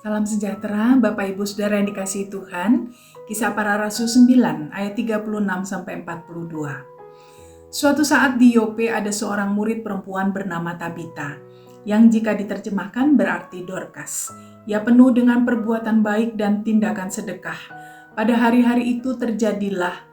Salam sejahtera Bapak Ibu Saudara yang dikasihi Tuhan. Kisah Para Rasul 9 ayat 36 sampai 42. Suatu saat di Yope ada seorang murid perempuan bernama Tabita, yang jika diterjemahkan berarti Dorcas. Ia penuh dengan perbuatan baik dan tindakan sedekah. Pada hari-hari itu terjadilah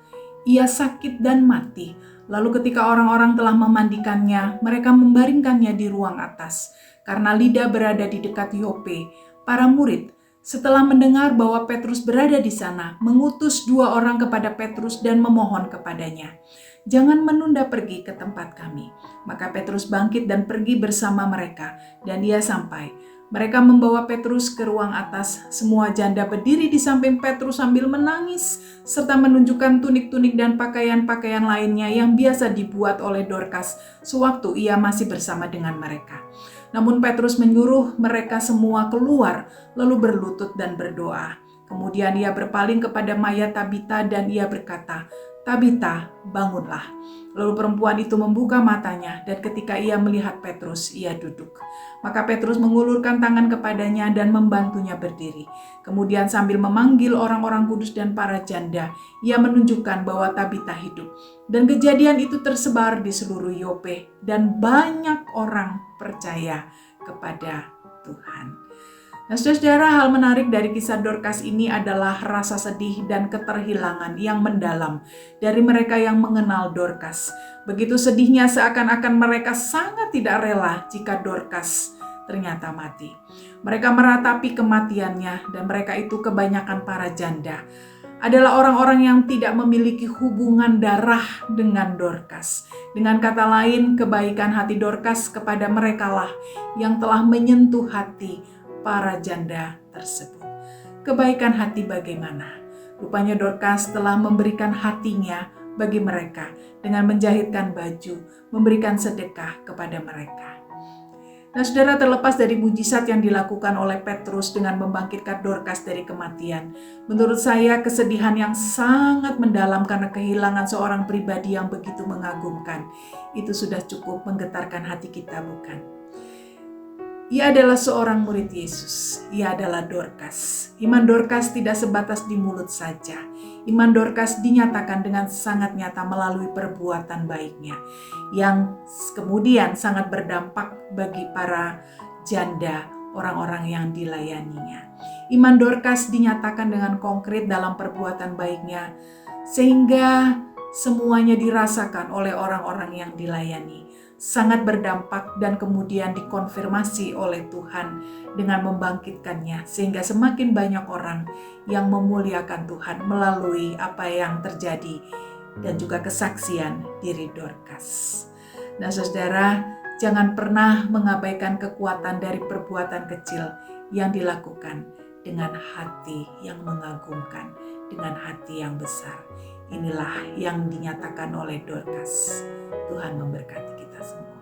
ia sakit dan mati. Lalu ketika orang-orang telah memandikannya, mereka membaringkannya di ruang atas. Karena Lida berada di dekat Yope, para murid, setelah mendengar bahwa Petrus berada di sana, mengutus 2 orang kepada Petrus dan memohon kepadanya, "Jangan menunda pergi ke tempat kami." Maka Petrus bangkit dan pergi bersama mereka, dan ia sampai. Mereka membawa Petrus ke ruang atas. Semua janda berdiri di samping Petrus sambil menangis, serta menunjukkan tunik-tunik dan pakaian-pakaian lainnya yang biasa dibuat oleh Dorcas sewaktu ia masih bersama dengan mereka. Namun Petrus menyuruh mereka semua keluar, lalu berlutut dan berdoa. Kemudian ia berpaling kepada mayat Tabita dan ia berkata, "Tabita, bangunlah." Lalu perempuan itu membuka matanya, dan ketika ia melihat Petrus, ia duduk. Maka Petrus mengulurkan tangan kepadanya dan membantunya berdiri. Kemudian sambil memanggil orang-orang kudus dan para janda, ia menunjukkan bahwa Tabita hidup. Dan kejadian itu tersebar di seluruh Yope, dan banyak orang percaya kepada Tuhan. Nah, saudara, hal menarik dari kisah Dorcas ini adalah rasa sedih dan keterhilangan yang mendalam dari mereka yang mengenal Dorcas. Begitu sedihnya seakan-akan mereka sangat tidak rela jika Dorcas ternyata mati. Mereka meratapi kematiannya, dan mereka itu kebanyakan para janda adalah orang-orang yang tidak memiliki hubungan darah dengan Dorcas. Dengan kata lain, kebaikan hati Dorcas kepada merekalah yang telah menyentuh hati para janda tersebut. Kebaikan hati bagaimana? Rupanya Dorcas telah memberikan hatinya bagi mereka dengan menjahitkan baju, memberikan sedekah kepada mereka. Nah, saudara, terlepas dari mujizat yang dilakukan oleh Petrus dengan membangkitkan Dorcas dari kematian, menurut saya kesedihan yang sangat mendalam karena kehilangan seorang pribadi yang begitu mengagumkan, itu sudah cukup menggetarkan hati kita, bukan? Ia adalah seorang murid Yesus. Ia adalah Dorcas. Iman Dorcas tidak sebatas di mulut saja. Iman Dorcas dinyatakan dengan sangat nyata melalui perbuatan baiknya, yang kemudian sangat berdampak bagi para janda, orang-orang yang dilayaninya. Iman Dorcas dinyatakan dengan konkret dalam perbuatan baiknya, sehingga semuanya dirasakan oleh orang-orang yang dilayani. Sangat berdampak dan kemudian dikonfirmasi oleh Tuhan dengan membangkitkannya, sehingga semakin banyak orang yang memuliakan Tuhan melalui apa yang terjadi dan juga kesaksian diri Dorcas. Nah, saudara, jangan pernah mengabaikan kekuatan dari perbuatan kecil yang dilakukan dengan hati yang mengagumkan, dengan hati yang besar. Inilah yang dinyatakan oleh Dorcas. Tuhan memberkati kita semua.